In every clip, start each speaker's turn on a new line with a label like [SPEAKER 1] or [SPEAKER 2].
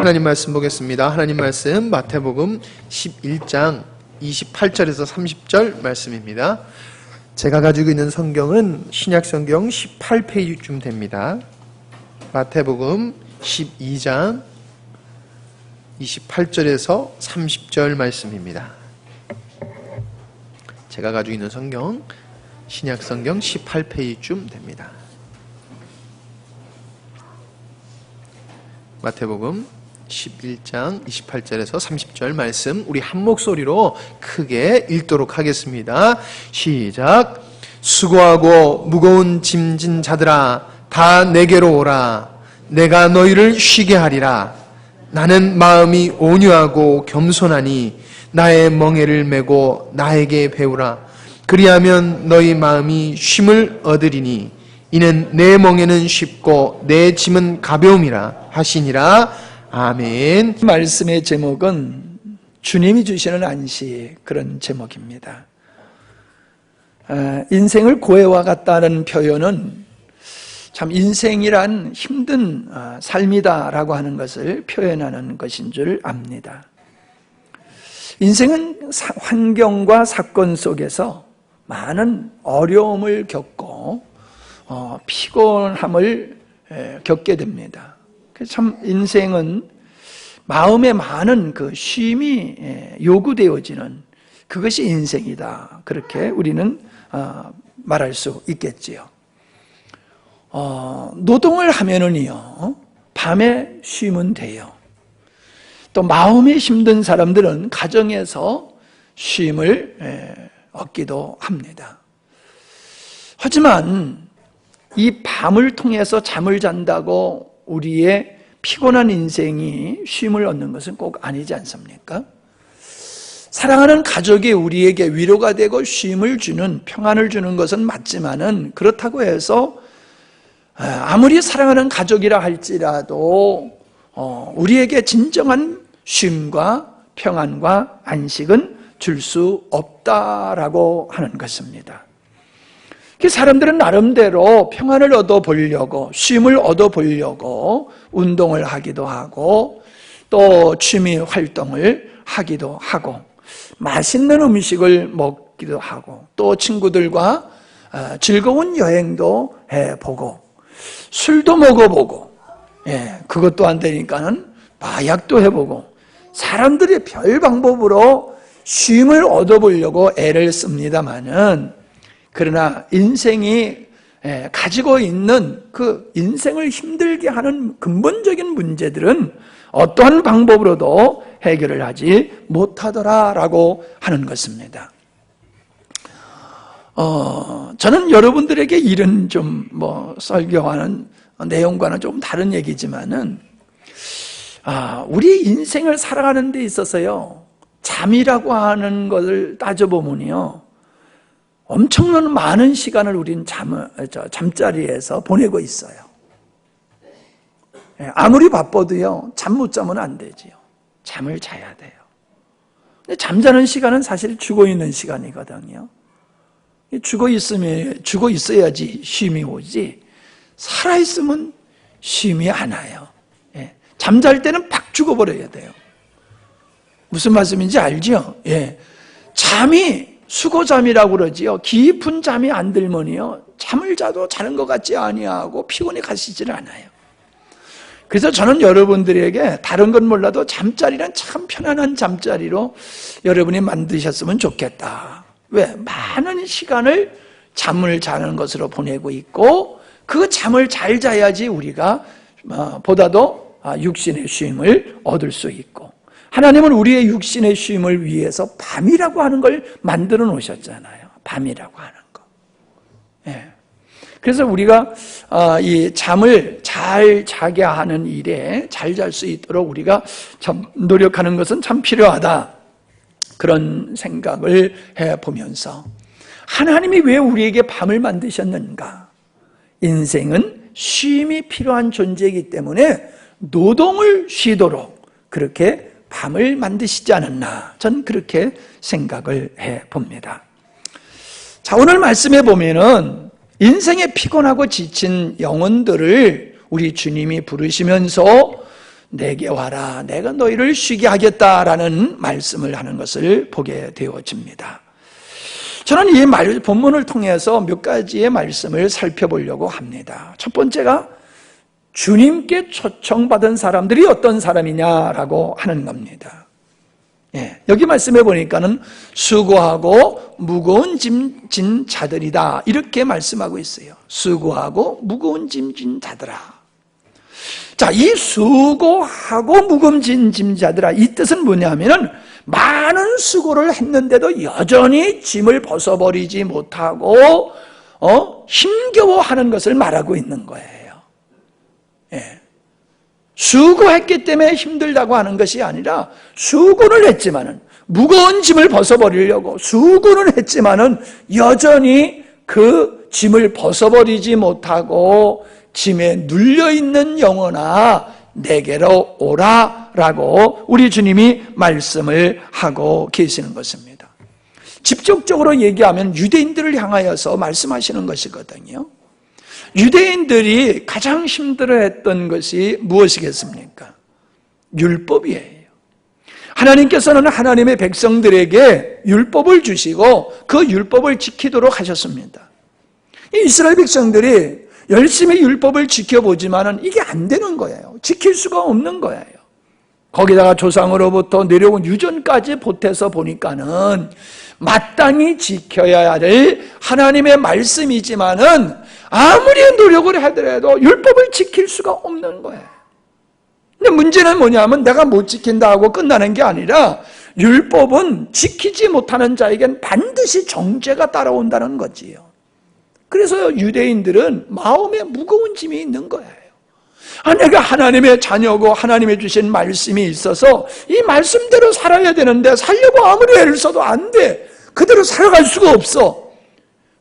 [SPEAKER 1] 하나님 말씀 보겠습니다. 하나님 말씀 마태복음 11장 28절에서 30절 말씀입니다. 제가 가지고 있는 성경은 신약성경 18페이지쯤 됩니다. 마태복음 12장 28절에서 30절 말씀입니다. 제가 가지고 있는 성경 신약성경 18페이지쯤 됩니다. 마태복음 11장 28절에서 30절 말씀 우리 한 목소리로 크게 읽도록 하겠습니다. 시작. 수고하고 무거운 짐진 자들아 다 내게로 오라. 내가 너희를 쉬게 하리라. 나는 마음이 온유하고 겸손하니 나의 멍에를 메고 나에게 배우라. 그리하면 너희 마음이 쉼을 얻으리니 이는 내 멍에는 쉽고 내 짐은 가벼움이라 하시니라. 아멘.
[SPEAKER 2] 말씀의 제목은 주님이 주시는 안식, 그런 제목입니다. 인생을 고해와 같다는 표현은 참 인생이란 힘든 삶이다라고 하는 것을 표현하는 것인 줄 압니다. 인생은 환경과 사건 속에서 많은 어려움을 겪고 피곤함을 겪게 됩니다. 참 인생은 마음에 많은 그 쉼이 요구되어지는 그것이 인생이다. 그렇게 우리는 말할 수 있겠지요. 노동을 하면은요, 밤에 쉬면 돼요. 또 마음이 힘든 사람들은 가정에서 쉼을 얻기도 합니다. 하지만 이 밤을 통해서 잠을 잔다고 우리의 피곤한 인생이 쉼을 얻는 것은 꼭 아니지 않습니까? 사랑하는 가족이 우리에게 위로가 되고 쉼을 주는, 평안을 주는 것은 맞지만은 그렇다고 해서 아무리 사랑하는 가족이라 할지라도 우리에게 진정한 쉼과 평안과 안식은 줄 수 없다라고 하는 것입니다. 사람들은 나름대로 평안을 얻어보려고, 쉼을 얻어보려고 운동을 하기도 하고 또 취미 활동을 하기도 하고 맛있는 음식을 먹기도 하고 또 친구들과 즐거운 여행도 해보고 술도 먹어보고, 그것도 안 되니까는 마약도 해보고 사람들이 별 방법으로 쉼을 얻어보려고 애를 씁니다마는, 그러나 인생이 가지고 있는 그 인생을 힘들게 하는 근본적인 문제들은 어떠한 방법으로도 해결을 하지 못하더라라고 하는 것입니다. 저는 여러분들에게 이런 좀 설교하는 내용과는 좀 다른 얘기지만은, 우리 인생을 살아가는 데 있어서요, 잠이라고 하는 것을 따져보면요, 엄청난 많은 시간을 우린 잠자리에서 보내고 있어요. 아무리 바빠도요, 잠 못 자면 안 되지요. 잠을 자야 돼요. 근데 잠자는 시간은 사실 죽어 있는 시간이거든요. 죽어 있어야지 쉼이 오지, 살아 있으면 쉼이 안 와요. 잠잘 때는 팍 죽어버려야 돼요. 무슨 말씀인지 알죠? 잠이 수고잠이라고 그러지요. 깊은 잠이 안 들면요, 잠을 자도 자는 것 같지 아니하고 피곤해 가시질 않아요. 그래서 저는 여러분들에게 다른 건 몰라도 잠자리란 참 편안한 잠자리로 여러분이 만드셨으면 좋겠다. 왜? 많은 시간을 잠을 자는 것으로 보내고 있고, 그 잠을 잘 자야지 우리가 보다도 육신의 쉼을 얻을 수 있고, 하나님은 우리의 육신의 쉼을 위해서 밤이라고 하는 걸 만들어 놓으셨잖아요. 밤이라고 하는 거. 그래서 우리가 이 잠을 잘 자게 하는 일에 잘 잘 수 있도록 우리가 참 노력하는 것은 참 필요하다. 그런 생각을 해보면서, 하나님이 왜 우리에게 밤을 만드셨는가? 인생은 쉼이 필요한 존재이기 때문에 노동을 쉬도록 그렇게 밤을 만드시지 않았나, 전 그렇게 생각을 해봅니다. 자, 오늘 말씀에 보면은 인생에 피곤하고 지친 영혼들을 우리 주님이 부르시면서 내게 와라, 내가 너희를 쉬게 하겠다라는 말씀을 하는 것을 보게 되어집니다. 저는 이 본문을 통해서 몇 가지의 말씀을 살펴보려고 합니다. 첫 번째가 주님께 초청받은 사람들이 어떤 사람이냐라고 하는 겁니다. 여기 말씀해 보니까는 수고하고 무거운 짐 진 자들이다, 이렇게 말씀하고 있어요. 수고하고 무거운 짐 진 자들아. 자, 이 수고하고 무거운 짐 진 자들아, 이 뜻은 뭐냐면은 많은 수고를 했는데도 여전히 짐을 벗어버리지 못하고 힘겨워하는 것을 말하고 있는 거예요. 수고했기 때문에 힘들다고 하는 것이 아니라 수고를 했지만은, 무거운 짐을 벗어버리려고 수고는 했지만은 여전히 그 짐을 벗어버리지 못하고 짐에 눌려있는 영혼아 내게로 오라라고 우리 주님이 말씀을 하고 계시는 것입니다. 직접적으로 얘기하면 유대인들을 향하여서 말씀하시는 것이거든요. 유대인들이 가장 힘들어했던 것이 무엇이겠습니까? 율법이에요. 하나님께서는 하나님의 백성들에게 율법을 주시고 그 율법을 지키도록 하셨습니다. 이스라엘 백성들이 열심히 율법을 지켜보지만은 이게 안 되는 거예요. 지킬 수가 없는 거예요. 거기다가 조상으로부터 내려온 유전까지 보태서 보니까는 마땅히 지켜야 할 하나님의 말씀이지만은 아무리 노력을 하더라도 율법을 지킬 수가 없는 거예요. 근데 문제는 뭐냐면 내가 못 지킨다 하고 끝나는 게 아니라 율법은 지키지 못하는 자에겐 반드시 정죄가 따라온다는 거지요. 그래서 유대인들은 마음에 무거운 짐이 있는 거예요. 내가 하나님의 자녀고 하나님의 주신 말씀이 있어서 이 말씀대로 살아야 되는데 살려고 아무리 애를 써도 안 돼. 그대로 살아갈 수가 없어.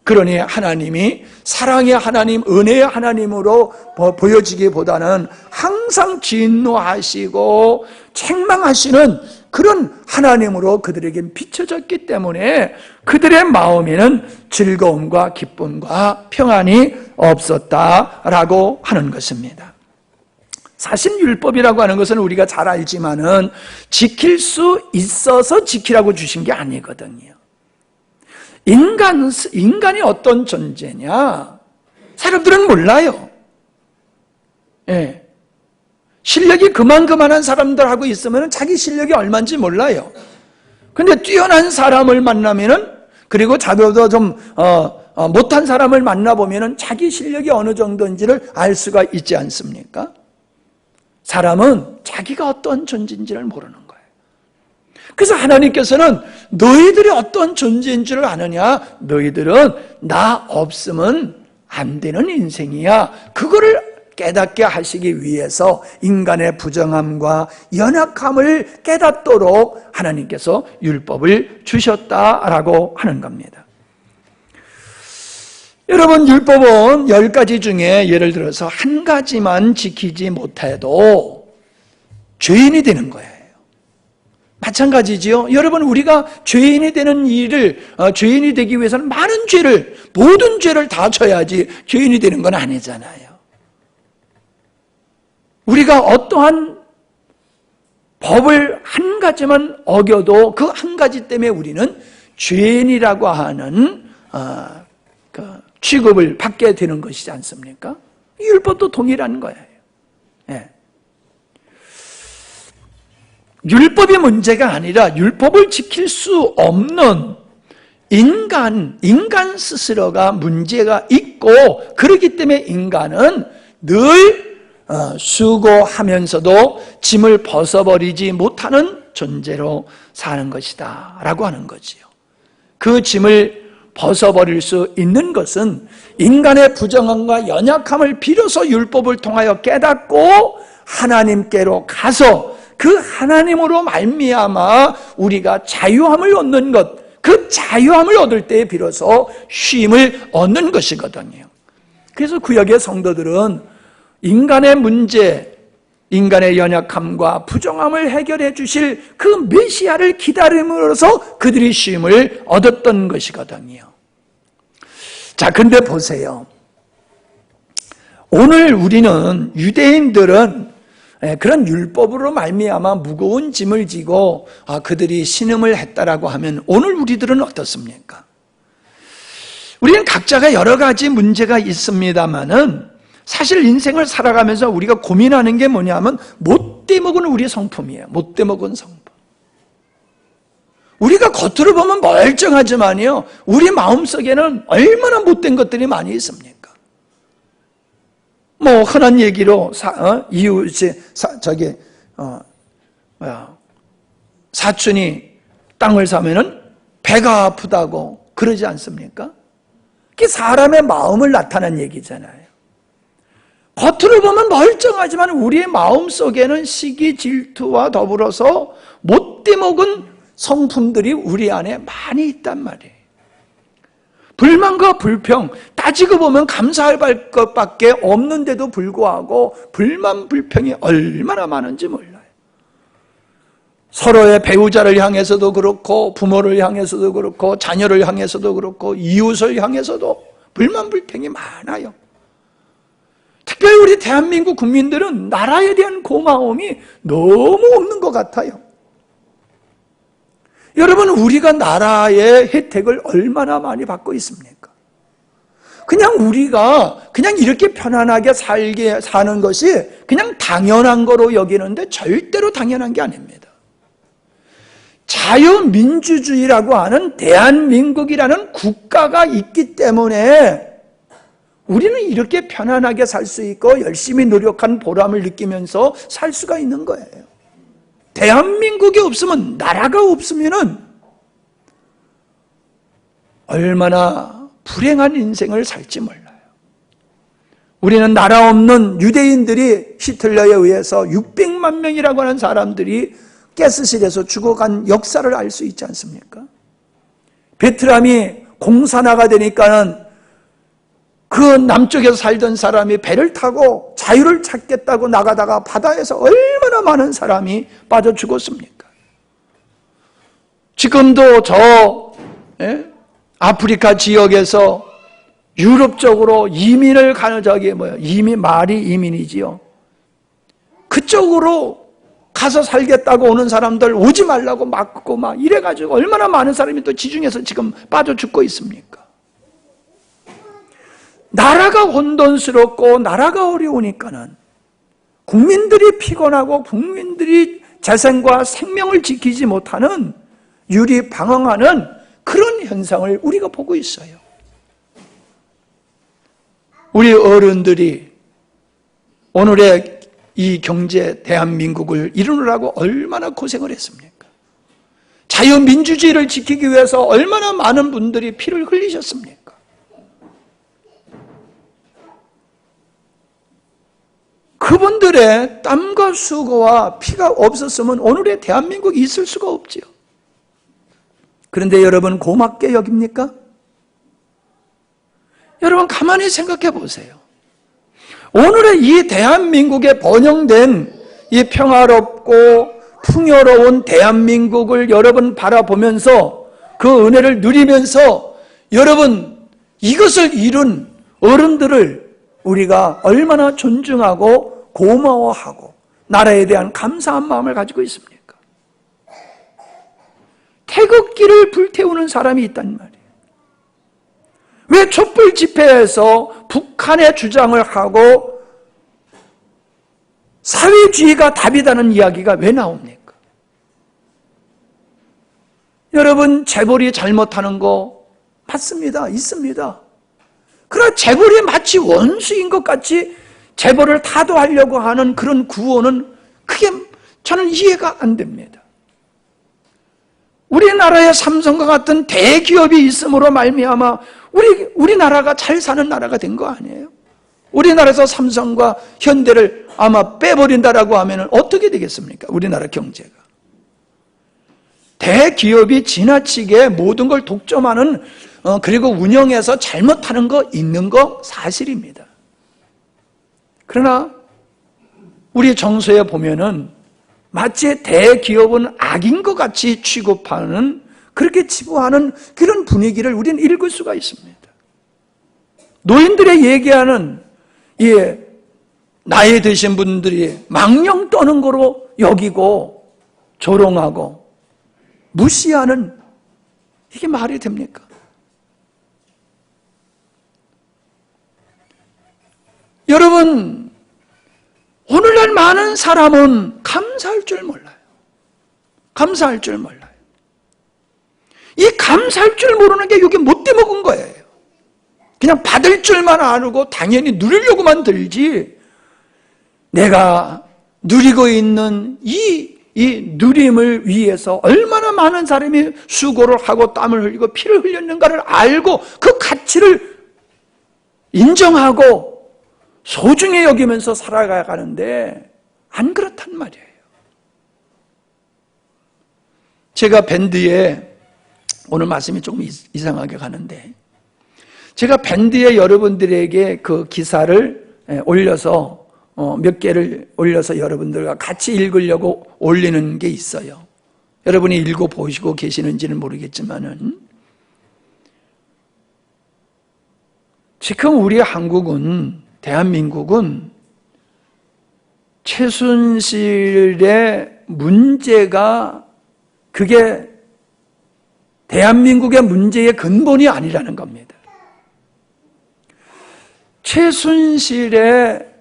[SPEAKER 2] 그러니 하나님이 사랑의 하나님, 은혜의 하나님으로 보여지기보다는 항상 진노하시고 책망하시는 그런 하나님으로 그들에게 비춰졌기 때문에 그들의 마음에는 즐거움과 기쁨과 평안이 없었다라고 하는 것입니다. 사실 율법이라고 하는 것은 우리가 잘 알지만은 지킬 수 있어서 지키라고 주신 게 아니거든요. 인간이 어떤 존재냐? 사람들은 몰라요. 실력이 그만한 사람들하고 있으면 자기 실력이 얼마인지 몰라요. 근데 뛰어난 사람을 만나면은, 그리고 자기보다 좀 못한 사람을 만나보면은 자기 실력이 어느 정도인지를 알 수가 있지 않습니까? 사람은 자기가 어떤 존재인지를 모르는 거예요. 그래서 하나님께서는 너희들이 어떤 존재인 줄 아느냐? 너희들은 나 없으면 안 되는 인생이야. 그거를 깨닫게 하시기 위해서 인간의 부정함과 연약함을 깨닫도록 하나님께서 율법을 주셨다라고 하는 겁니다. 여러분, 율법은 10가지 중에 예를 들어서 한 가지만 지키지 못해도 죄인이 되는 거예요. 마찬가지지요. 여러분, 우리가 죄인이 되는 죄인이 되기 위해서는 모든 죄를 다 져야지 죄인이 되는 건 아니잖아요. 우리가 어떠한 법을 한 가지만 어겨도 그 한 가지 때문에 우리는 죄인이라고 하는 취급을 받게 되는 것이지 않습니까? 율법도 동일한 거예요. 율법이 문제가 아니라 율법을 지킬 수 없는 인간 스스로가 문제가 있고, 그렇기 때문에 인간은 늘 수고하면서도 짐을 벗어버리지 못하는 존재로 사는 것이다 라고 하는 거지요. 그 짐을 벗어버릴 수 있는 것은 인간의 부정함과 연약함을 비로소 율법을 통하여 깨닫고 하나님께로 가서 그 하나님으로 말미암아 우리가 자유함을 얻는 것, 그 자유함을 얻을 때에 비로소 쉼을 얻는 것이거든요. 그래서 구약의 성도들은 인간의 문제, 인간의 연약함과 부정함을 해결해 주실 그 메시아를 기다림으로써 그들이 쉼을 얻었던 것이거든요. 자, 근데 보세요. 오늘 우리는 유대인들은 그런 율법으로 말미암아 무거운 짐을 지고 그들이 신음을 했다라고 하면 오늘 우리들은 어떻습니까? 우리는 각자가 여러 가지 문제가 있습니다만은 사실 인생을 살아가면서 우리가 고민하는 게 뭐냐면 못돼 먹은 우리 성품이에요. 못돼 먹은 성품. 우리가 겉으로 보면 멀쩡하지만요, 우리 마음속에는 얼마나 못된 것들이 많이 있습니까? 뭐 흔한 얘기로 사촌이 땅을 사면은 배가 아프다고 그러지 않습니까? 그게 사람의 마음을 나타낸 얘기잖아요. 겉으로 보면 멀쩡하지만 우리의 마음 속에는 시기, 질투와 더불어서 못돼 먹은 성품들이 우리 안에 많이 있단 말이에요. 불만과 불평, 따지고 보면 감사할 것밖에 없는데도 불구하고 불만, 불평이 얼마나 많은지 몰라요. 서로의 배우자를 향해서도 그렇고 부모를 향해서도 그렇고 자녀를 향해서도 그렇고 이웃을 향해서도 불만, 불평이 많아요. 특별히 우리 대한민국 국민들은 나라에 대한 고마움이 너무 없는 것 같아요. 여러분, 우리가 나라의 혜택을 얼마나 많이 받고 있습니까? 그냥 우리가 그냥 이렇게 편안하게 사는 것이 그냥 당연한 거로 여기는데 절대로 당연한 게 아닙니다. 자유민주주의라고 하는 대한민국이라는 국가가 있기 때문에 우리는 이렇게 편안하게 살 수 있고 열심히 노력한 보람을 느끼면서 살 수가 있는 거예요. 대한민국이 없으면, 나라가 없으면은 얼마나 불행한 인생을 살지 몰라요. 우리는 나라 없는 유대인들이 히틀러에 의해서 600만 명이라고 하는 사람들이 가스실에서 죽어간 역사를 알 수 있지 않습니까? 베트남이 공산화가 되니까는 그 남쪽에서 살던 사람이 배를 타고 자유를 찾겠다고 나가다가 바다에서 얼마나 많은 사람이 빠져 죽었습니까? 지금도 아프리카 지역에서 유럽 쪽으로 이민을 가는 말이 이민이지요. 그쪽으로 가서 살겠다고 오는 사람들 오지 말라고 막고 막 이래가지고 얼마나 많은 사람이 또 지중해서 지금 빠져 죽고 있습니까? 나라가 혼돈스럽고 나라가 어려우니까는 국민들이 피곤하고 국민들이 재산과 생명을 지키지 못하는 유리방황하는 그런 현상을 우리가 보고 있어요. 우리 어른들이 오늘의 이 경제 대한민국을 이루느라고 얼마나 고생을 했습니까? 자유민주주의를 지키기 위해서 얼마나 많은 분들이 피를 흘리셨습니까? 그분들의 땀과 수고와 피가 없었으면 오늘의 대한민국이 있을 수가 없지요. 그런데 여러분 고맙게 여깁니까? 여러분 가만히 생각해 보세요. 오늘의 이 대한민국에 번영된 이 평화롭고 풍요로운 대한민국을 여러분 바라보면서 그 은혜를 누리면서 여러분 이것을 이룬 어른들을 우리가 얼마나 존중하고 고마워하고 나라에 대한 감사한 마음을 가지고 있습니까? 태극기를 불태우는 사람이 있단 말이에요. 왜 촛불 집회에서 북한의 주장을 하고 사회주의가 답이라는 이야기가 왜 나옵니까? 여러분 재벌이 잘못하는 거 맞습니다. 있습니다. 그러나 재벌이 마치 원수인 것 같이 재벌을 타도하려고 하는 그런 구호는 크게 저는 이해가 안 됩니다. 우리나라에 삼성과 같은 대기업이 있음으로 말미암아 우리나라가 잘 사는 나라가 된 거 아니에요? 우리나라에서 삼성과 현대를 아마 빼버린다라고 하면 어떻게 되겠습니까? 우리나라 경제가. 대기업이 지나치게 모든 걸 독점하는 그리고 운영해서 잘못하는 거 있는 거 사실입니다. 그러나 우리 정서에 보면은 마치 대기업은 악인 것 같이 취급하는 그렇게 치부하는 그런 분위기를 우리는 읽을 수가 있습니다. 노인들의 얘기하는 나이 드신 분들이 망령 떠는 거로 여기고 조롱하고 무시하는, 이게 말이 됩니까? 여러분, 오늘날 많은 사람은 감사할 줄 몰라요. 감사할 줄 몰라요. 이 감사할 줄 모르는 게 여기 못돼 먹은 거예요. 그냥 받을 줄만 알고 당연히 누리려고만 들지, 내가 누리고 있는 이 누림을 위해서 얼마나 많은 사람이 수고를 하고 땀을 흘리고 피를 흘렸는가를 알고 그 가치를 인정하고 소중히 여기면서 살아가는데 안 그렇단 말이에요. 제가 밴드에, 오늘 말씀이 조금 이상하게 가는데, 제가 밴드에 여러분들에게 그 기사를 올려서 몇 개를 올려서 여러분들과 같이 읽으려고 올리는 게 있어요. 여러분이 읽어보시고 계시는지는 모르겠지만은, 지금 우리 한국은, 대한민국은 최순실의 문제가 그게 대한민국의 문제의 근본이 아니라는 겁니다. 최순실의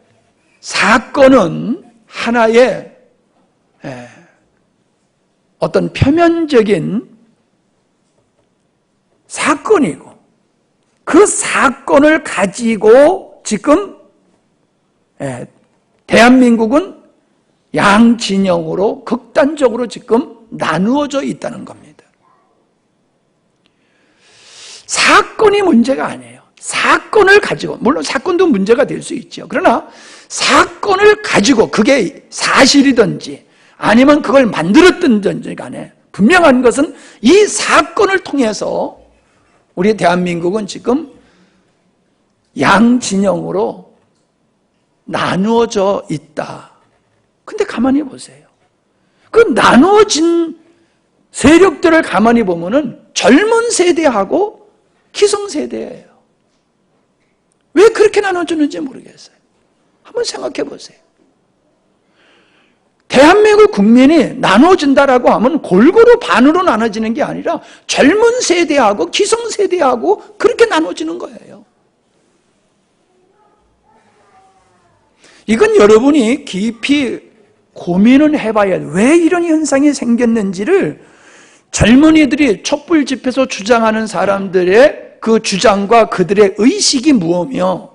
[SPEAKER 2] 사건은 하나의 어떤 표면적인 사건이고, 그 사건을 가지고 지금 대한민국은 양진영으로 극단적으로 지금 나누어져 있다는 겁니다. 사건이 문제가 아니에요. 사건을 가지고, 물론 사건도 문제가 될 수 있죠. 그러나 사건을 가지고, 그게 사실이든지 아니면 그걸 만들었든지 간에 분명한 것은 이 사건을 통해서 우리 대한민국은 지금 양진영으로 나누어져 있다. 근데 가만히 보세요. 그 나누어진 세력들을 가만히 보면은 젊은 세대하고 기성세대예요. 왜 그렇게 나눠주는지 모르겠어요. 한번 생각해 보세요. 대한민국 국민이 나눠진다라고 하면 골고루 반으로 나눠지는 게 아니라 젊은 세대하고 기성세대하고 그렇게 나눠지는 거예요. 이건 여러분이 깊이 고민을 해봐야 돼요. 왜 이런 현상이 생겼는지를 젊은이들이 촛불 집회에서 주장하는 사람들의 그 주장과 그들의 의식이 무엇이며,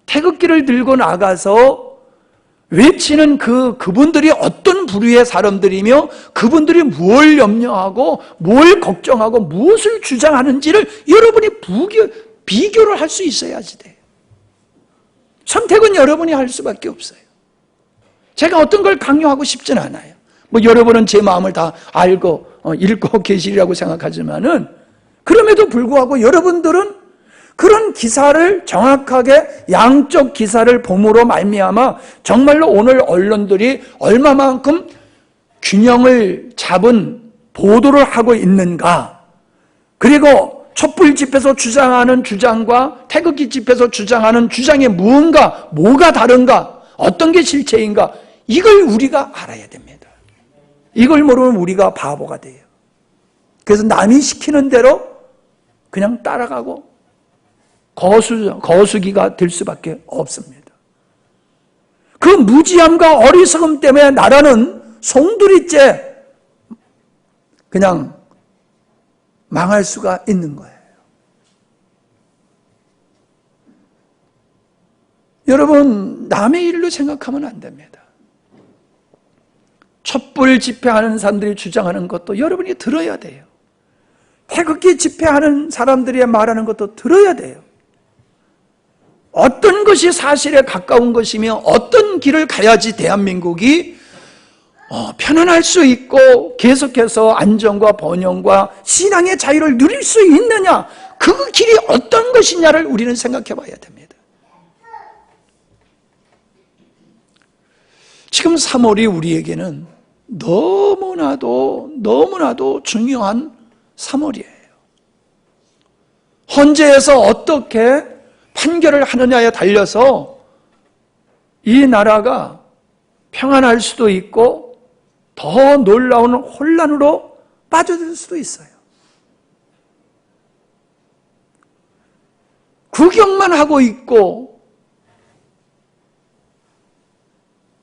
[SPEAKER 2] 태극기를 들고 나가서 외치는 그분들이 어떤 부류의 사람들이며, 그분들이 뭘 염려하고 뭘 걱정하고 무엇을 주장하는지를 여러분이 비교를 할 수 있어야지 돼요. 선택은 여러분이 할 수밖에 없어요. 제가 어떤 걸 강요하고 싶진 않아요. 여러분은 제 마음을 다 알고 읽고 계시리라고 생각하지만은, 그럼에도 불구하고 여러분들은 그런 기사를 정확하게 양쪽 기사를 봄으로 말미암아 정말로 오늘 언론들이 얼마만큼 균형을 잡은 보도를 하고 있는가, 그리고 촛불 집회에서 주장하는 주장과 태극기 집회에서 주장하는 주장이 뭐가 다른가, 어떤 게 실체인가, 이걸 우리가 알아야 됩니다. 이걸 모르면 우리가 바보가 돼요. 그래서 남이 시키는 대로 그냥 따라가고 거수기가 될 수밖에 없습니다. 그 무지함과 어리석음 때문에 나라는 송두리째 그냥 망할 수가 있는 거예요. 여러분, 남의 일로 생각하면 안 됩니다. 촛불 집회하는 사람들이 주장하는 것도 여러분이 들어야 돼요. 태극기 집회하는 사람들이 말하는 것도 들어야 돼요. 어떤 것이 사실에 가까운 것이며 어떤 길을 가야지 대한민국이 편안할 수 있고 계속해서 안정과 번영과 신앙의 자유를 누릴 수 있느냐, 그 길이 어떤 것이냐를 우리는 생각해 봐야 됩니다. 지금 3월이 우리에게는 너무나도 중요한 3월이에요. 헌재에서 어떻게 판결을 하느냐에 달려서 이 나라가 평안할 수도 있고 더 놀라운 혼란으로 빠져들 수도 있어요. 구경만 하고 있고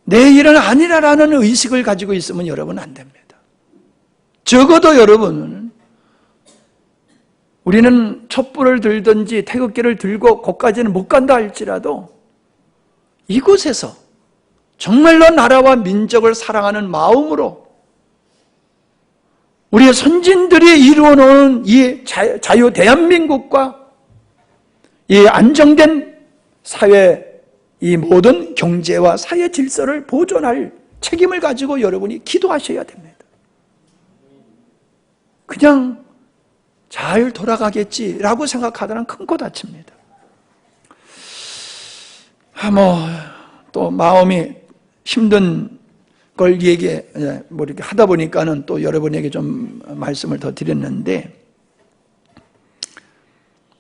[SPEAKER 2] 내일은 아니라라는 의식을 가지고 있으면 여러분 안 됩니다. 적어도 여러분은 우리는 촛불을 들든지 태극기를 들고 거기까지는 못 간다 할지라도 이곳에서 정말로 나라와 민족을 사랑하는 마음으로 우리의 선진들이 이루어놓은 이 자유 대한민국과 이 안정된 사회, 이 모든 경제와 사회 질서를 보존할 책임을 가지고 여러분이 기도하셔야 됩니다. 그냥 잘 돌아가겠지라고 생각하다는 큰 코 다칩니다. 또 마음이 힘든 걸 이렇게 하다 보니까는 또 여러분에게 좀 말씀을 더 드렸는데,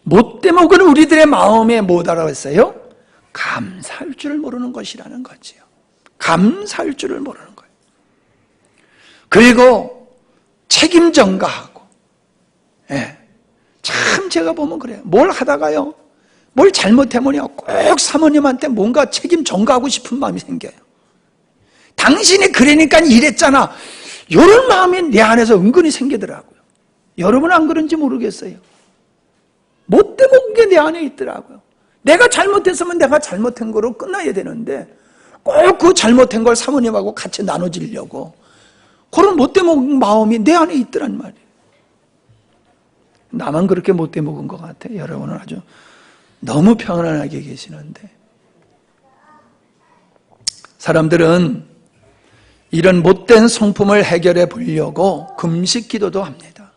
[SPEAKER 2] 못 대목은 우리들의 마음에 뭐다라고 했어요? 감사할 줄을 모르는 것이라는 거지요. 감사할 줄을 모르는 거예요. 그리고 책임 전가하고, 참 제가 보면 그래요. 뭘 하다가요, 뭘 잘못하면요, 꼭 사모님한테 뭔가 책임 전가하고 싶은 마음이 생겨요. 당신이 그러니까 이랬잖아. 이런 마음이 내 안에서 은근히 생기더라고요. 여러분 안 그런지 모르겠어요. 못되먹은 게 내 안에 있더라고요. 내가 잘못했으면 내가 잘못한 거로 끝나야 되는데 꼭 그 잘못한 걸 사모님하고 같이 나눠지려고 그런 못되먹은 마음이 내 안에 있더란 말이에요. 나만 그렇게 못되먹은 것 같아. 여러분은 아주 너무 평안하게 계시는데, 사람들은 이런 못된 성품을 해결해 보려고 금식 기도도 합니다.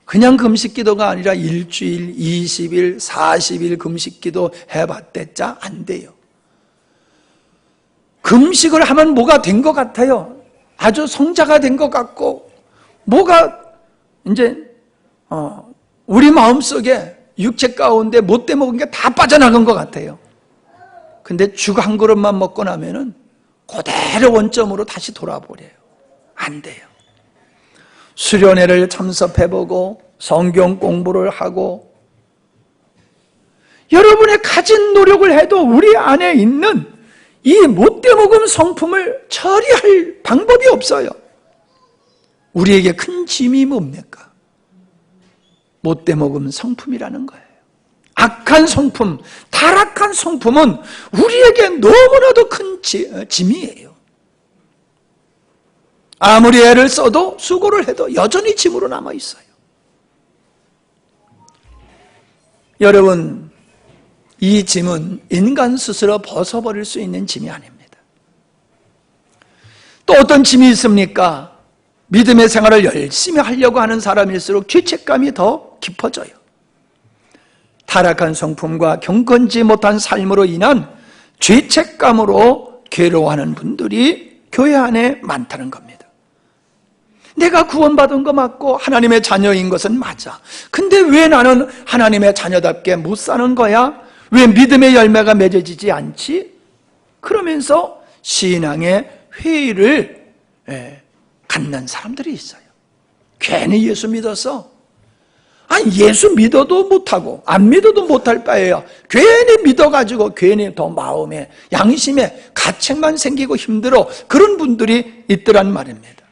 [SPEAKER 2] 그냥 금식 기도가 아니라 일주일, 20일, 40일 금식 기도 해봤댔자 안 돼요. 금식을 하면 뭐가 된 것 같아요. 아주 성자가 된 것 같고, 뭐가 이제 우리 마음속에 육체 가운데 못돼 먹은 게 다 빠져나간 것 같아요. 근데 죽 한 그릇만 먹고 나면은 그대로 원점으로 다시 돌아버려요. 안 돼요. 수련회를 참석해보고 성경 공부를 하고 여러분의 가진 노력을 해도 우리 안에 있는 이 못돼 먹은 성품을 처리할 방법이 없어요. 우리에게 큰 짐이 뭡니까? 못돼 먹은 성품이라는 거예요. 악한 성품, 타락한 성품은 우리에게 너무나도 큰 짐이에요. 아무리 애를 써도 수고를 해도 여전히 짐으로 남아 있어요. 여러분, 이 짐은 인간 스스로 벗어버릴 수 있는 짐이 아닙니다. 또 어떤 짐이 있습니까? 믿음의 생활을 열심히 하려고 하는 사람일수록 죄책감이 더 깊어져요. 타락한 성품과 경건지 못한 삶으로 인한 죄책감으로 괴로워하는 분들이 교회 안에 많다는 겁니다. 내가 구원받은 거 맞고 하나님의 자녀인 것은 맞아. 근데 왜 나는 하나님의 자녀답게 못 사는 거야? 왜 믿음의 열매가 맺어지지 않지? 그러면서 신앙의 회의를 갖는 사람들이 있어요. 괜히 예수 믿어서, 예수 믿어도 못하고 안 믿어도 못할 바에요. 괜히 믿어가지고 괜히 더 마음에 양심에 가책만 생기고 힘들어. 그런 분들이 있더란 말입니다.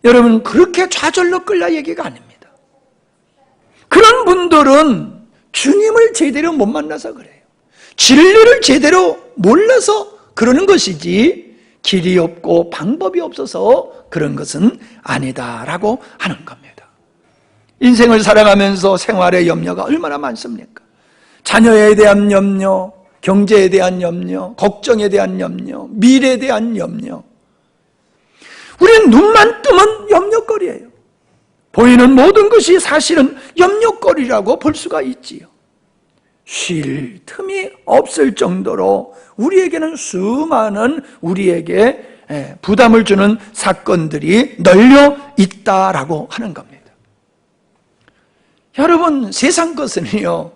[SPEAKER 2] 여러분, 그렇게 좌절로 끌려 얘기가 아닙니다. 그런 분들은 주님을 제대로 못 만나서 그래요. 진리를 제대로 몰라서 그러는 것이지 길이 없고 방법이 없어서 그런 것은 아니다라고 하는 겁니다. 인생을 살아가면서 생활의 염려가 얼마나 많습니까? 자녀에 대한 염려, 경제에 대한 염려, 걱정에 대한 염려, 미래에 대한 염려. 우리는 눈만 뜨면 염려거리예요. 보이는 모든 것이 사실은 염려거리라고 볼 수가 있지요. 쉴 틈이 없을 정도로 우리에게는 수많은 우리에게 부담을 주는 사건들이 널려 있다라고 하는 겁니다. 여러분, 세상 것은요,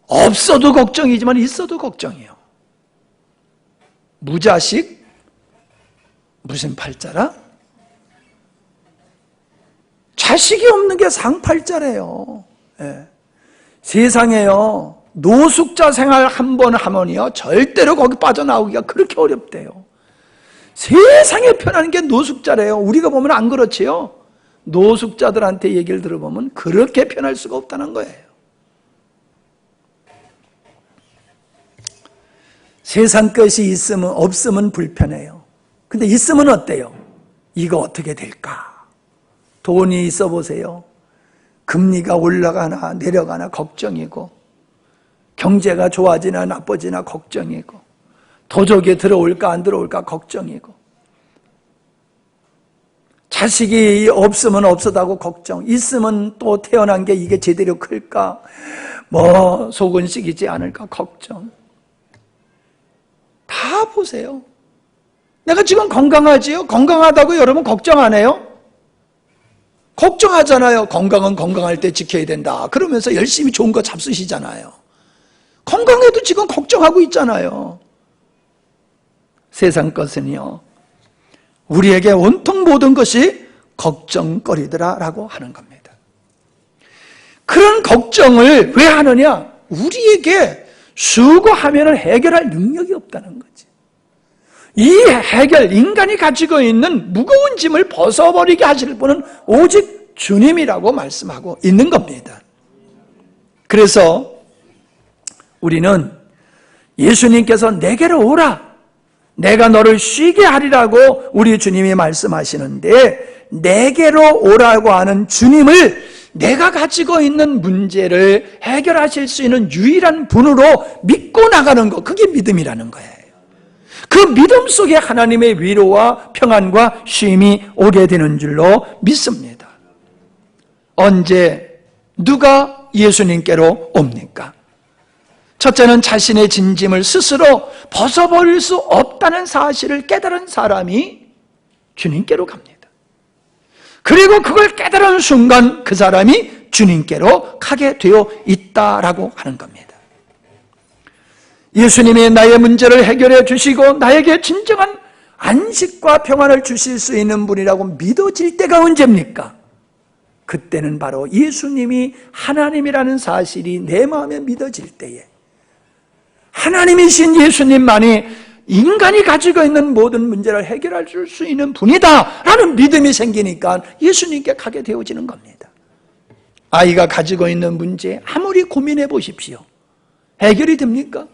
[SPEAKER 2] 없어도 걱정이지만 있어도 걱정이에요. 무자식? 무슨 팔자라? 자식이 없는 게 상팔자래요. 예. 세상에요, 노숙자 생활 한 번 하면요 절대로 거기 빠져나오기가 그렇게 어렵대요. 세상에 편한 게 노숙자래요. 우리가 보면 안 그렇지요? 노숙자들한테 얘기를 들어보면 그렇게 편할 수가 없다는 거예요. 세상 것이 있으면 없으면 불편해요. 근데 있으면 어때요? 이거 어떻게 될까? 돈이 있어 보세요. 금리가 올라가나 내려가나 걱정이고, 경제가 좋아지나 나빠지나 걱정이고, 도적이 들어올까 안 들어올까 걱정이고, 자식이 없으면 없어다고 걱정, 있으면 또 태어난 게 이게 제대로 클까, 뭐 속은 썩이지 않을까 걱정. 다 보세요. 내가 지금 건강하지요? 건강하다고 여러분 걱정 안 해요? 걱정하잖아요. 건강은 건강할 때 지켜야 된다 그러면서 열심히 좋은 거 잡수시잖아요. 건강해도 지금 걱정하고 있잖아요. 세상 것은요, 우리에게 온통 모든 것이 걱정거리더라 라고 하는 겁니다. 그런 걱정을 왜 하느냐? 우리에게 수고하면 해결할 능력이 없다는 거지. 이 해결, 인간이 가지고 있는 무거운 짐을 벗어버리게 하실 분은 오직 주님이라고 말씀하고 있는 겁니다. 그래서 우리는 예수님께서 내게로 오라, 내가 너를 쉬게 하리라고 우리 주님이 말씀하시는데, 내게로 오라고 하는 주님을 내가 가지고 있는 문제를 해결하실 수 있는 유일한 분으로 믿고 나가는 것, 그게 믿음이라는 거예요. 그 믿음 속에 하나님의 위로와 평안과 쉼이 오게 되는 줄로 믿습니다. 언제 누가 예수님께로 옵니까? 첫째는 자신의 진짐을 스스로 벗어버릴 수 없다는 사실을 깨달은 사람이 주님께로 갑니다. 그리고 그걸 깨달은 순간 그 사람이 주님께로 가게 되어 있다라고 하는 겁니다. 예수님이 나의 문제를 해결해 주시고 나에게 진정한 안식과 평안을 주실 수 있는 분이라고 믿어질 때가 언제입니까? 그때는 바로 예수님이 하나님이라는 사실이 내 마음에 믿어질 때에, 하나님이신 예수님만이 인간이 가지고 있는 모든 문제를 해결해 줄 수 있는 분이다 라는 믿음이 생기니까 예수님께 가게 되어지는 겁니다. 아이가 가지고 있는 문제 아무리 고민해 보십시오. 해결이 됩니까?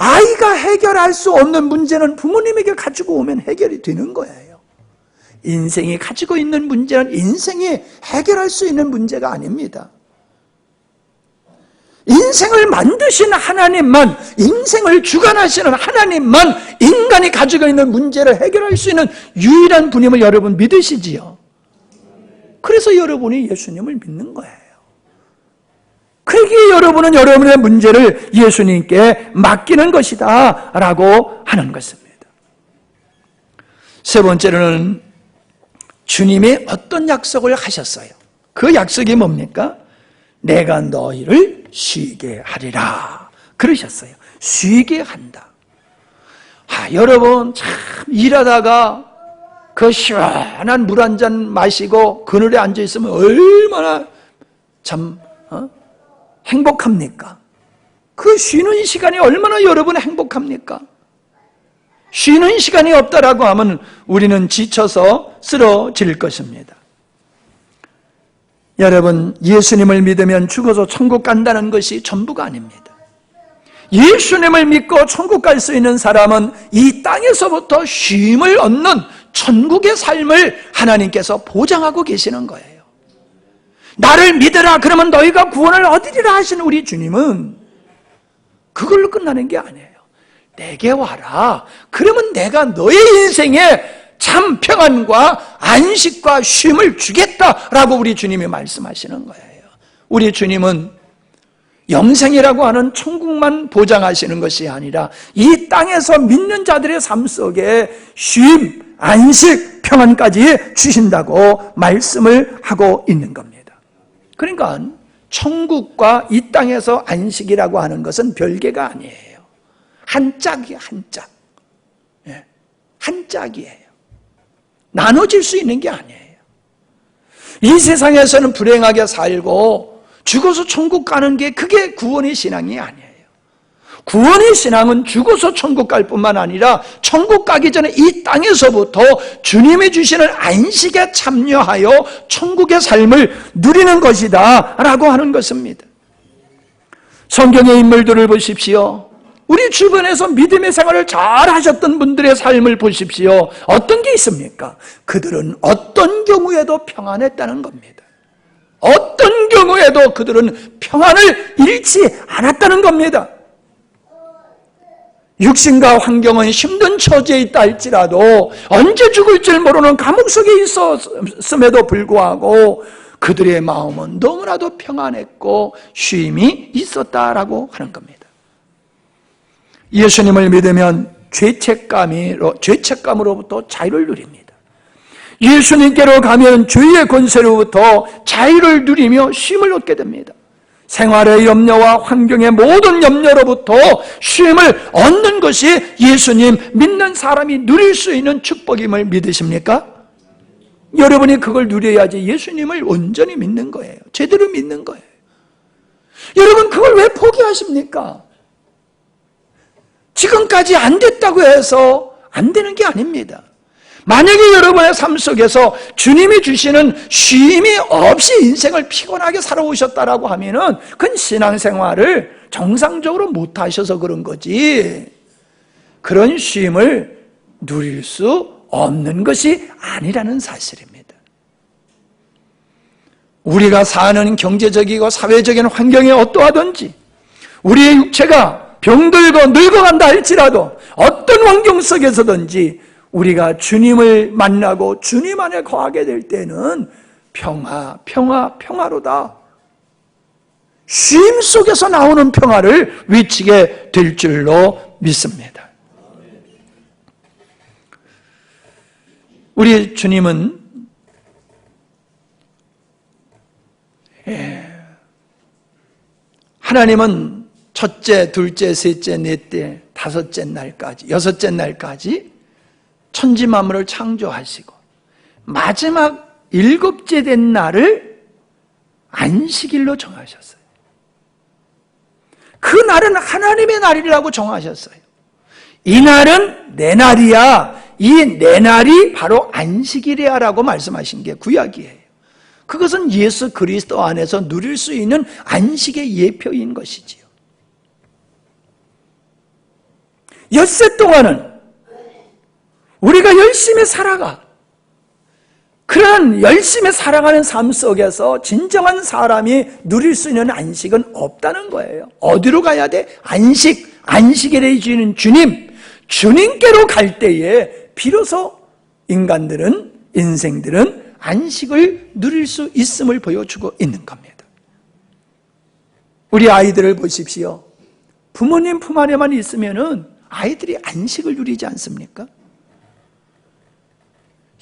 [SPEAKER 2] 아이가 해결할 수 없는 문제는 부모님에게 가지고 오면 해결이 되는 거예요. 인생이 가지고 있는 문제는 인생이 해결할 수 있는 문제가 아닙니다. 인생을 만드신 하나님만, 인생을 주관하시는 하나님만 인간이 가지고 있는 문제를 해결할 수 있는 유일한 분임을 여러분 믿으시지요? 그래서 여러분이 예수님을 믿는 거예요. 그러기에 여러분은 여러분의 문제를 예수님께 맡기는 것이다 라고 하는 것입니다. 세 번째로는 주님이 어떤 약속을 하셨어요? 그 약속이 뭡니까? 내가 너희를 쉬게 하리라 그러셨어요. 쉬게 한다. 여러분 참 일하다가 그 시원한 물 한 잔 마시고 그늘에 앉아 있으면 얼마나 참 행복합니까? 그 쉬는 시간이 얼마나 여러분 행복합니까? 쉬는 시간이 없다라고 하면 우리는 지쳐서 쓰러질 것입니다. 여러분, 예수님을 믿으면 죽어서 천국 간다는 것이 전부가 아닙니다. 예수님을 믿고 천국 갈 수 있는 사람은 이 땅에서부터 쉼을 얻는 천국의 삶을 하나님께서 보장하고 계시는 거예요. 나를 믿으라 그러면 너희가 구원을 얻으리라 하시는 우리 주님은 그걸로 끝나는 게 아니에요. 내게 와라. 그러면 내가 너의 인생에 참 평안과 안식과 쉼을 주겠다라고 우리 주님이 말씀하시는 거예요. 우리 주님은 영생이라고 하는 천국만 보장하시는 것이 아니라 이 땅에서 믿는 자들의 삶 속에 쉼, 안식, 평안까지 주신다고 말씀을 하고 있는 겁니다. 그러니까 천국과 이 땅에서 안식이라고 하는 것은 별개가 아니에요. 한 짝이에요, 한 짝. 예, 한 짝이에요. 나눠질 수 있는 게 아니에요. 이 세상에서는 불행하게 살고 죽어서 천국 가는 게 그게 구원의 신앙이 아니에요. 구원의 신앙은 죽어서 천국 갈 뿐만 아니라 천국 가기 전에 이 땅에서부터 주님이 주시는 안식에 참여하여 천국의 삶을 누리는 것이다 라고 하는 것입니다. 성경의 인물들을 보십시오. 우리 주변에서 믿음의 생활을 잘 하셨던 분들의 삶을 보십시오. 어떤 게 있습니까? 그들은 어떤 경우에도 평안했다는 겁니다. 어떤 경우에도 그들은 평안을 잃지 않았다는 겁니다. 육신과 환경은 힘든 처지에 있다 할지라도 언제 죽을 줄 모르는 감옥 속에 있었음에도 불구하고 그들의 마음은 너무나도 평안했고 쉼이 있었다라고 하는 겁니다. 예수님을 믿으면 죄책감으로부터 자유를 누립니다. 예수님께로 가면 죄의 권세로부터 자유를 누리며 쉼을 얻게 됩니다. 생활의 염려와 환경의 모든 염려로부터 쉼을 얻는 것이 예수님 믿는 사람이 누릴 수 있는 축복임을 믿으십니까? 여러분이 그걸 누려야지 예수님을 온전히 믿는 거예요. 제대로 믿는 거예요. 여러분 그걸 왜 포기하십니까? 지금까지 안 됐다고 해서 안 되는 게 아닙니다. 만약에 여러분의 삶 속에서 주님이 주시는 쉼이 없이 인생을 피곤하게 살아오셨다라고 하면은 그건 신앙생활을 정상적으로 못 하셔서 그런 거지 그런 쉼을 누릴 수 없는 것이 아니라는 사실입니다. 우리가 사는 경제적이고 사회적인 환경이 어떠하든지 우리의 육체가 병들고 늙어간다 할지라도 어떤 환경 속에서든지 우리가 주님을 만나고 주님 안에 거하게 될 때는 평화로다. 쉼 속에서 나오는 평화를 외치게 될 줄로 믿습니다. 우리 주님은 하나님은 첫째, 둘째, 셋째, 넷째, 다섯째 날까지, 여섯째 날까지 천지 만물을 창조하시고 마지막 일곱째 된 날을 안식일로 정하셨어요. 그 날은 하나님의 날이라고 정하셨어요. 이 날은 내 날이야. 이 내 날이 바로 안식일이야 라고 말씀하신 게 구약이에요. 그것은 예수 그리스도 안에서 누릴 수 있는 안식의 예표인 것이지요. 엿새 동안은 우리가 열심히 살아가. 그런 열심히 살아가는 삶 속에서 진정한 사람이 누릴 수 있는 안식은 없다는 거예요. 어디로 가야 돼? 안식일에 주는 주님, 주님께로 갈 때에 비로소 인생들은 안식을 누릴 수 있음을 보여주고 있는 겁니다. 우리 아이들을 보십시오. 부모님 품 안에만 있으면은 아이들이 안식을 누리지 않습니까?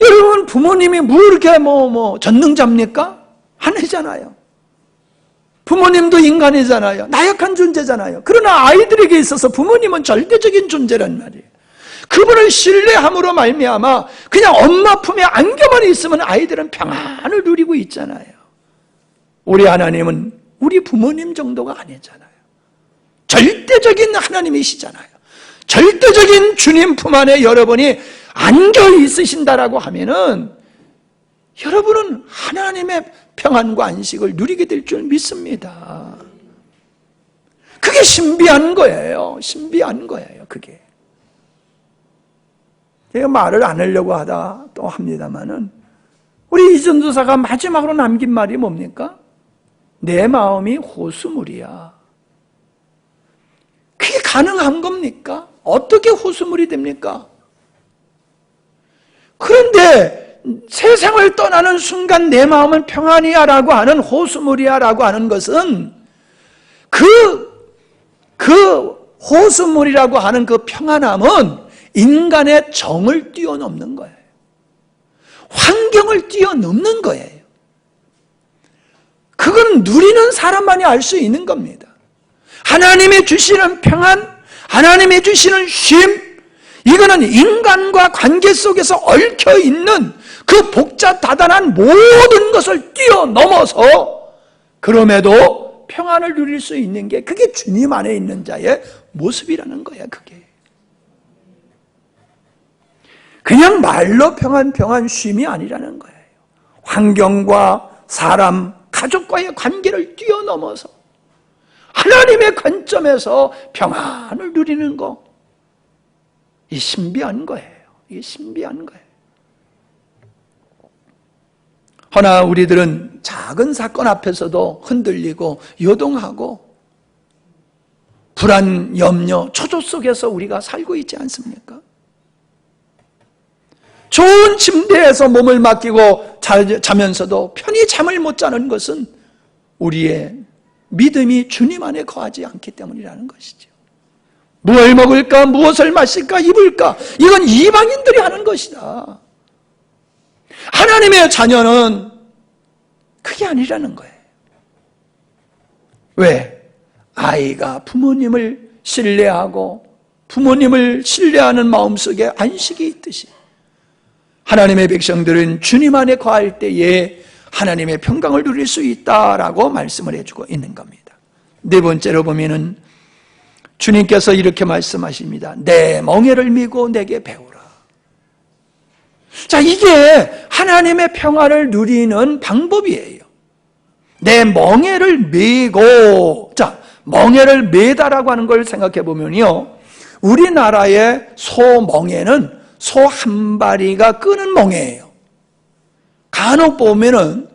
[SPEAKER 2] 여러분 부모님이 뭐 이렇게 전능자입니까? 아니잖아요. 부모님도 인간이잖아요. 나약한 존재잖아요. 그러나 아이들에게 있어서 부모님은 절대적인 존재란 말이에요. 그분을 신뢰함으로 말미암아 그냥 엄마 품에 안겨만 있으면 아이들은 평안을 누리고 있잖아요. 우리 하나님은 우리 부모님 정도가 아니잖아요. 절대적인 하나님이시잖아요. 절대적인 주님 품 안에 여러분이 안겨 있으신다라고 하면은 여러분은 하나님의 평안과 안식을 누리게 될 줄 믿습니다. 그게 신비한 거예요. 신비한 거예요. 그게. 제가 말을 안 하려고 하다 또 합니다만은 우리 이전도사가 마지막으로 남긴 말이 뭡니까? 내 마음이 호수물이야. 그게 가능한 겁니까? 어떻게 호수물이 됩니까? 그런데 세상을 떠나는 순간 내 마음은 평안이야 라고 하는 호수물이야 라고 하는 것은 그 호수물이라고 하는 그 평안함은 인간의 정을 뛰어넘는 거예요. 환경을 뛰어넘는 거예요. 그건 누리는 사람만이 알 수 있는 겁니다. 하나님이 주시는 평안, 하나님이 주시는 쉼, 이거는 인간과 관계 속에서 얽혀있는 그 복잡다단한 모든 것을 뛰어넘어서 그럼에도 평안을 누릴 수 있는 게 그게 주님 안에 있는 자의 모습이라는 거야. 그게 그냥 말로 평안 쉼이 아니라는 거예요. 환경과 사람, 가족과의 관계를 뛰어넘어서 하나님의 관점에서 평안을 누리는 거, 이 신비한 거예요. 이게 신비한 거예요. 허나 우리들은 작은 사건 앞에서도 흔들리고 요동하고 불안, 염려, 초조 속에서 우리가 살고 있지 않습니까? 좋은 침대에서 몸을 맡기고 자면서도 편히 잠을 못 자는 것은 우리의 믿음이 주님 안에 거하지 않기 때문이라는 것이죠. 무엇을 먹을까, 무엇을 마실까, 입을까, 이건 이방인들이 하는 것이다. 하나님의 자녀는 그게 아니라는 거예요. 왜? 아이가 부모님을 신뢰하고 부모님을 신뢰하는 마음속에 안식이 있듯이 하나님의 백성들은 주님 안에 거할 때에 하나님의 평강을 누릴 수 있다라고 말씀을 해주고 있는 겁니다. 네 번째로 보면은 주님께서 이렇게 말씀하십니다. 내 멍에를 미고 내게 배우라. 자, 이게 하나님의 평안을 누리는 방법이에요. 내 멍에를 메고, 자, 멍에를 메다라고 하는 걸 생각해 보면요, 우리나라의 소 멍에는 소 한 마리가 끄는 멍에예요. 간혹 보면은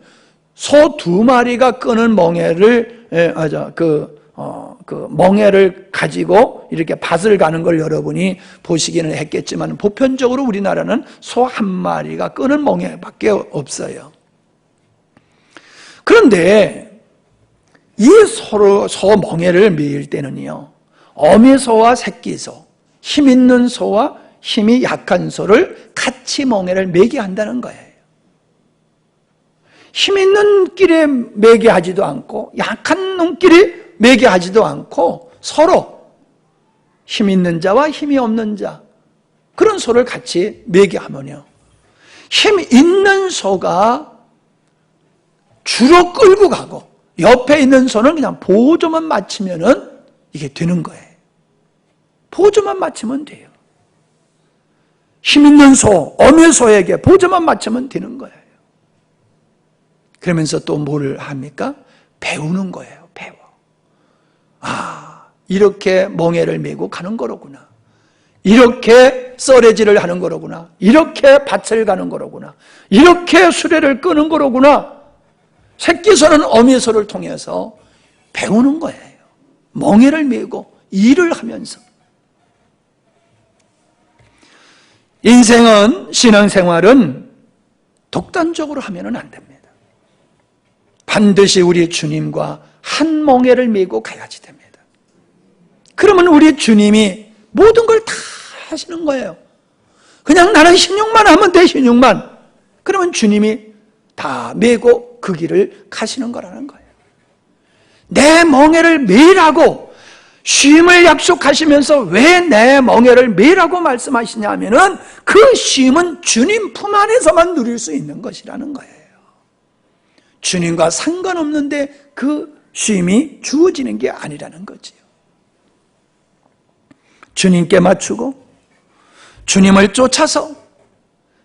[SPEAKER 2] 소 두 마리가 끄는 멍에를, 그 멍에를 가지고 이렇게 밭을 가는 걸 여러분이 보시기는 했겠지만 보편적으로 우리나라는 소 한 마리가 끄는 멍에밖에 없어요. 그런데 이 소 멍에를 메일 때는요, 어미소와 새끼소, 힘 있는 소와 힘이 약한 소를 같이 멍에를 매게 한다는 거예요. 힘 있는 끼리 매게 하지도 않고 약한 놈끼리 매게 하지도 않고 서로 힘 있는 자와 힘이 없는 자, 그런 소를 같이 매게 하면요, 힘 있는 소가 주로 끌고 가고 옆에 있는 소는 그냥 보조만 맞추면은 이게 되는 거예요. 보조만 맞추면 돼요. 힘 있는 소, 어미소에게 보조만 맞추면 되는 거예요. 그러면서 또 뭘 합니까? 배우는 거예요. 배워. 아, 이렇게 멍에를 메고 가는 거로구나. 이렇게 썰애질을 하는 거로구나. 이렇게 밭을 가는 거로구나. 이렇게 수레를 끄는 거로구나. 새끼소는 어미소를 통해서 배우는 거예요. 멍에를 메고 일을 하면서. 인생은, 신앙생활은 독단적으로 하면은 안 됩니다. 반드시 우리 주님과 한 멍에를 메고 가야지 됩니다. 그러면 우리 주님이 모든 걸 다 하시는 거예요. 그냥 나는 신용만 하면 돼, 신용만. 그러면 주님이 다 메고 그 길을 가시는 거라는 거예요. 내 멍에를 메라고 쉼을 약속하시면서 왜 내 멍에를 메라고 말씀하시냐면은 그 쉼은 주님 품 안에서만 누릴 수 있는 것이라는 거예요. 주님과 상관없는데 그 쉼이 주어지는 게 아니라는 거지요. 주님께 맞추고 주님을 쫓아서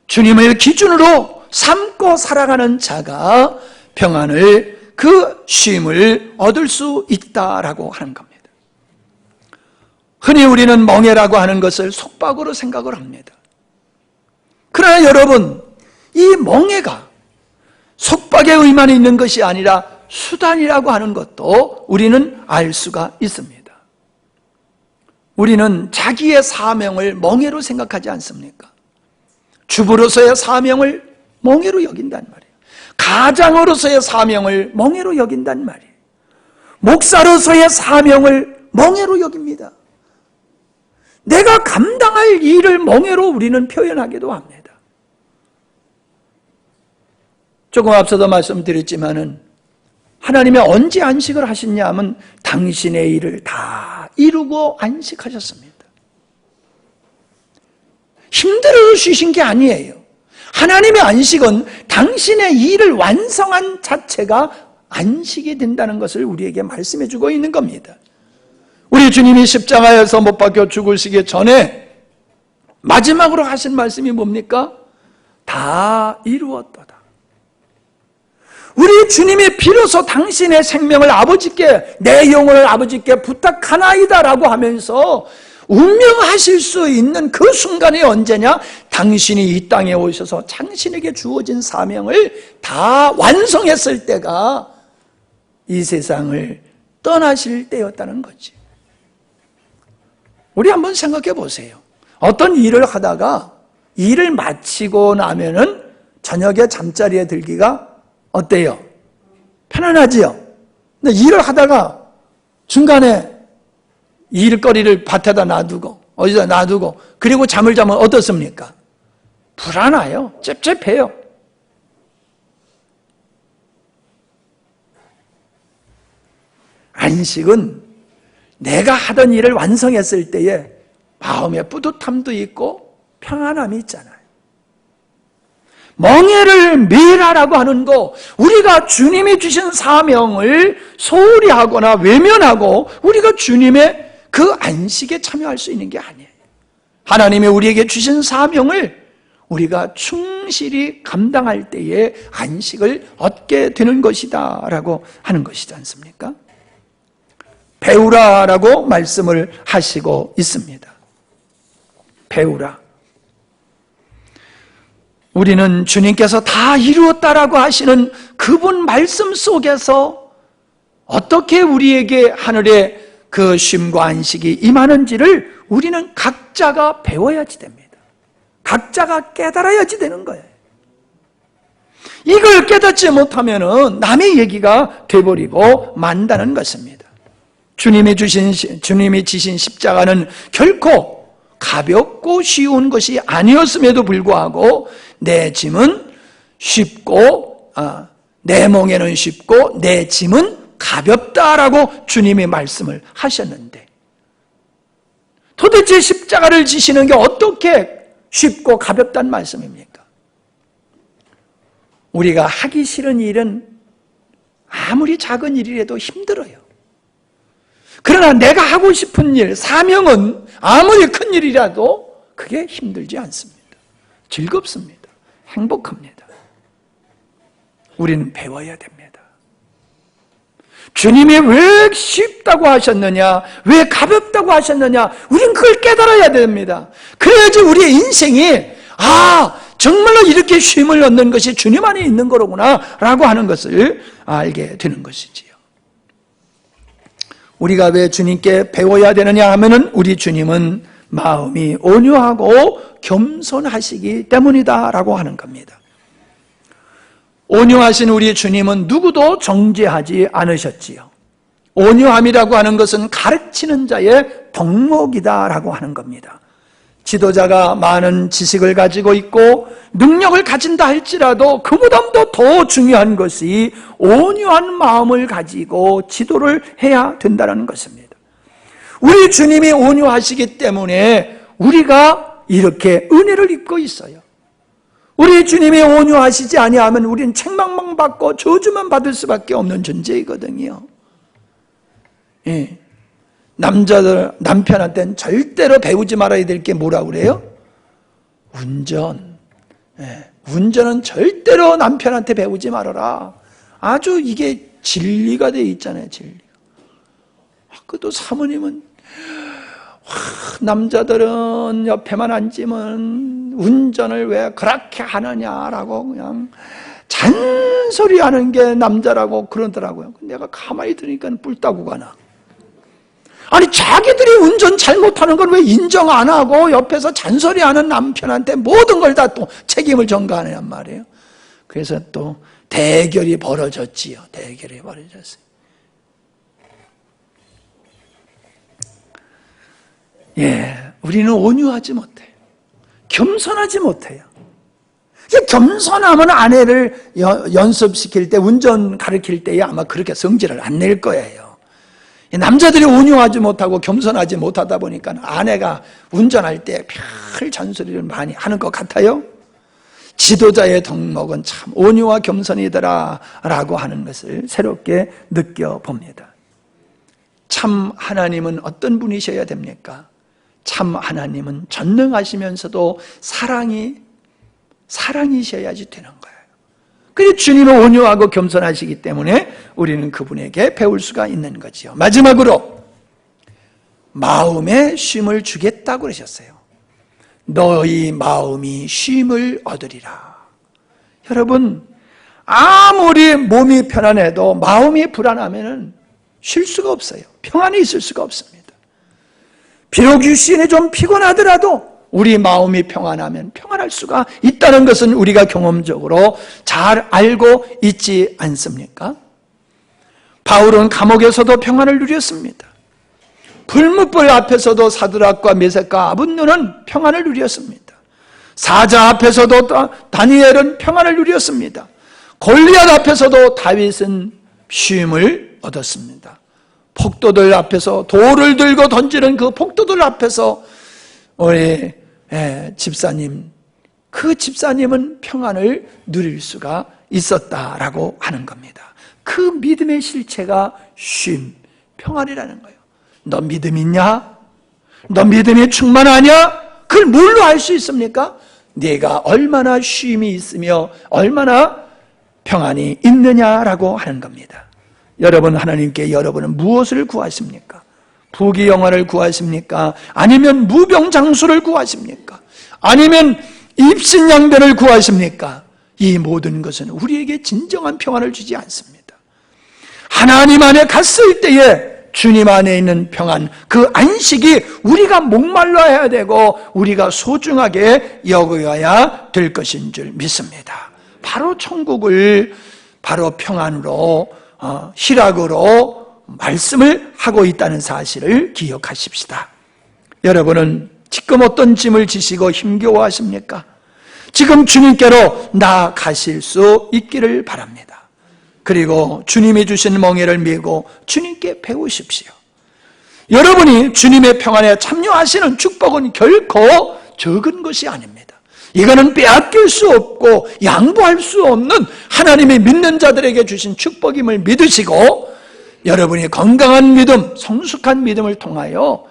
[SPEAKER 2] 주님을 기준으로 삼고 살아가는 자가 평안을, 그 쉼을 얻을 수 있다라고 하는 겁니다. 흔히 우리는 멍에라고 하는 것을 속박으로 생각을 합니다. 그러나 여러분, 이 멍에가 속박의 의만 있는 것이 아니라 수단이라고 하는 것도 우리는 알 수가 있습니다. 우리는 자기의 사명을 멍에로 생각하지 않습니까? 주부로서의 사명을 멍에로 여긴단 말이에요. 가장으로서의 사명을 멍에로 여긴단 말이에요. 목사로서의 사명을 멍에로 여깁니다. 내가 감당할 일을 멍에로 우리는 표현하기도 합니다. 조금 앞서도 말씀드렸지만은 하나님이 언제 안식을 하셨냐 하면 당신의 일을 다 이루고 안식하셨습니다. 힘들어 쉬신 게 아니에요. 하나님의 안식은 당신의 일을 완성한 자체가 안식이 된다는 것을 우리에게 말씀해 주고 있는 겁니다. 우리 주님이 십자가에서 못 박혀 죽으시기 전에 마지막으로 하신 말씀이 뭡니까? 다 이루었도다. 우리 주님이 비로소 당신의 생명을 아버지께, 내 영혼을 아버지께 부탁하나이다 라고 하면서 운명하실 수 있는 그 순간이 언제냐? 당신이 이 땅에 오셔서 당신에게 주어진 사명을 다 완성했을 때가 이 세상을 떠나실 때였다는 거지. 우리 한번 생각해 보세요. 어떤 일을 하다가 일을 마치고 나면은 저녁에 잠자리에 들기가 어때요? 편안하지요? 근데 일을 하다가 중간에 일거리를 밭에다 놔두고 어디다 놔두고 그리고 잠을 자면 어떻습니까? 불안해요. 찝찝해요. 안식은 내가 하던 일을 완성했을 때에 마음에 뿌듯함도 있고 평안함이 있잖아요. 멍에를 매라라고 하는 거, 우리가 주님이 주신 사명을 소홀히 하거나 외면하고 우리가 주님의 그 안식에 참여할 수 있는 게 아니에요. 하나님이 우리에게 주신 사명을 우리가 충실히 감당할 때에 안식을 얻게 되는 것이다 라고 하는 것이지 않습니까? 배우라라고 말씀을 하시고 있습니다. 배우라. 우리는 주님께서 다 이루었다라고 하시는 그분 말씀 속에서 어떻게 우리에게 하늘의 그 쉼과 안식이 임하는지를 우리는 각자가 배워야지 됩니다. 각자가 깨달아야지 되는 거예요. 이걸 깨닫지 못하면 남의 얘기가 돼버리고 만다는 것입니다. 주님이 지신 십자가는 결코 가볍고 쉬운 것이 아니었음에도 불구하고 내 짐은 쉽고 내 멍에는 쉽고 내 짐은 가볍다라고 주님이 말씀을 하셨는데 도대체 십자가를 지시는 게 어떻게 쉽고 가볍다는 말씀입니까? 우리가 하기 싫은 일은 아무리 작은 일이라도 힘들어요. 그러나 내가 하고 싶은 일, 사명은 아무리 큰 일이라도 그게 힘들지 않습니다. 즐겁습니다. 행복합니다. 우리는 배워야 됩니다. 주님이 왜 쉽다고 하셨느냐, 왜 가볍다고 하셨느냐, 우린 그걸 깨달아야 됩니다. 그래야지 우리의 인생이 정말로 이렇게 쉼을 얻는 것이 주님 안에 있는 거로구나 라고 하는 것을 알게 되는 것이지요. 우리가 왜 주님께 배워야 되느냐 하면은 우리 주님은 마음이 온유하고 겸손하시기 때문이다 라고 하는 겁니다. 온유하신 우리 주님은 누구도 정죄하지 않으셨지요. 온유함이라고 하는 것은 가르치는 자의 덕목이다 라고 하는 겁니다. 지도자가 많은 지식을 가지고 있고 능력을 가진다 할지라도 그보다도 더 중요한 것이 온유한 마음을 가지고 지도를 해야 된다는 것입니다. 우리 주님이 온유하시기 때문에 우리가 이렇게 은혜를 입고 있어요. 우리 주님이 온유하시지 아니하면 우리는 책망만 받고 저주만 받을 수밖에 없는 존재이거든요. 예. 남편한테는 절대로 배우지 말아야 될 게 뭐라고 그래요? 운전. 예. 운전은 절대로 남편한테 배우지 말아라. 아주 이게 진리가 되어 있잖아요, 진리가. 그것도 사모님은 남자들은 옆에만 앉으면 운전을 왜 그렇게 하느냐라고 그냥 잔소리하는 게 남자라고 그러더라고요. 내가 가만히 들으니까 뿔따구가 나. 아니 자기들이 운전 잘못하는 걸 왜 인정 안 하고 옆에서 잔소리하는 남편한테 모든 걸 다 또 책임을 전가하느냐 말이에요. 그래서 또 대결이 벌어졌지요. 대결이 벌어졌어요. 예, 우리는 온유하지 못해요. 겸손하지 못해요. 겸손하면 아내를 연습시킬 때, 운전 가르칠 때에 아마 그렇게 성질을 안 낼 거예요. 남자들이 온유하지 못하고 겸손하지 못하다 보니까 아내가 운전할 때 별 잔소리를 많이 하는 것 같아요. 지도자의 덕목은 참 온유와 겸손이더라 라고 하는 것을 새롭게 느껴봅니다. 참 하나님은 어떤 분이셔야 됩니까? 참 하나님은 전능하시면서도 사랑이셔야지 되는 거예요. 그래서 주님은 온유하고 겸손하시기 때문에 우리는 그분에게 배울 수가 있는 거지요. 마지막으로 마음에 쉼을 주겠다고 그러셨어요. 너희 마음이 쉼을 얻으리라. 여러분, 아무리 몸이 편안해도 마음이 불안하면 쉴 수가 없어요. 평안히 있을 수가 없습니다. 비록 육신이 좀 피곤하더라도 우리 마음이 평안하면 평안할 수가 있다는 것은 우리가 경험적으로 잘 알고 있지 않습니까? 바울은 감옥에서도 평안을 누렸습니다. 불뭇불 앞에서도 사드락과 메삭과 아벳노는 평안을 누렸습니다. 사자 앞에서도 다니엘은 평안을 누렸습니다. 골리앗 앞에서도 다윗은 쉼을 얻었습니다. 폭도들 앞에서 돌을 들고 던지는 그 폭도들 앞에서 우리 집사님, 그 집사님은 평안을 누릴 수가 있었다라고 하는 겁니다. 그 믿음의 실체가 쉼, 평안이라는 거예요. 너 믿음 있냐? 너 믿음이 충만하냐? 그걸 뭘로 알 수 있습니까? 네가 얼마나 쉼이 있으며 얼마나 평안이 있느냐라고 하는 겁니다. 여러분, 하나님께 여러분은 무엇을 구하십니까? 부귀영화를 구하십니까? 아니면 무병장수를 구하십니까? 아니면 입신양변을 구하십니까? 이 모든 것은 우리에게 진정한 평안을 주지 않습니다. 하나님 안에 갔을 때에 주님 안에 있는 평안, 그 안식이 우리가 목말라야 되고 우리가 소중하게 여겨야 될 것인 줄 믿습니다. 바로 천국을 바로 평안으로 희락으로 말씀을 하고 있다는 사실을 기억하십시다. 여러분은 지금 어떤 짐을 지시고 힘겨워하십니까? 지금 주님께로 나아가실 수 있기를 바랍니다. 그리고 주님이 주신 멍에를 메고 주님께 배우십시오. 여러분이 주님의 평안에 참여하시는 축복은 결코 적은 것이 아닙니다. 이거는 빼앗길 수 없고 양보할 수 없는 하나님의 믿는 자들에게 주신 축복임을 믿으시고 여러분이 건강한 믿음, 성숙한 믿음을 통하여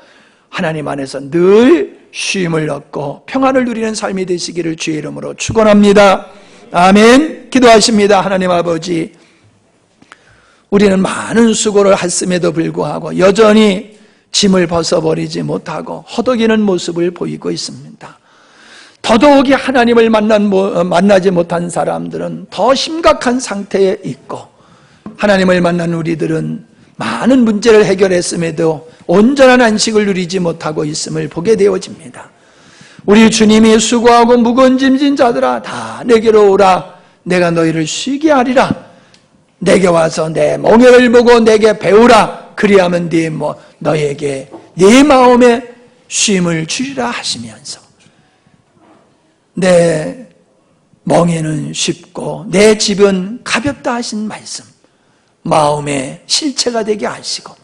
[SPEAKER 2] 하나님 안에서 늘 쉼을 얻고 평안을 누리는 삶이 되시기를 주의 이름으로 축원합니다. 아멘. 기도하십니다. 하나님 아버지, 우리는 많은 수고를 했음에도 불구하고 여전히 짐을 벗어버리지 못하고 허덕이는 모습을 보이고 있습니다. 더더욱이 하나님을 만나지 못한 사람들은 더 심각한 상태에 있고, 하나님을 만난 우리들은 많은 문제를 해결했음에도 온전한 안식을 누리지 못하고 있음을 보게 되어집니다. 우리 주님이 수고하고 무거운 짐진 자들아 다 내게로 오라, 내가 너희를 쉬게 하리라. 내게 와서 내 멍에를 보고 내게 배우라. 그리하면 너에게 네 마음에 쉼을 주리라 하시면서 내 멍에는 쉽고 내 집은 가볍다 하신 말씀, 마음의 실체가 되게 하시고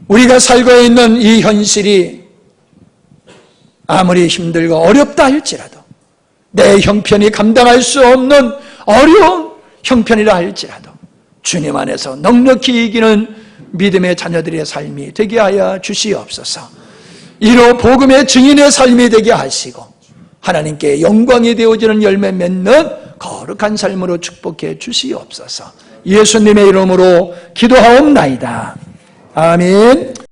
[SPEAKER 2] 우리가 살고 있는 이 현실이 아무리 힘들고 어렵다 할지라도 내 형편이 감당할 수 없는 어려운 형편이라 할지라도 주님 안에서 넉넉히 이기는 믿음의 자녀들의 삶이 되게 하여 주시옵소서. 이로 복음의 증인의 삶이 되게 하시고 하나님께 영광이 되어지는 열매 맺는 거룩한 삶으로 축복해 주시옵소서. 예수님의 이름으로 기도하옵나이다. 아멘.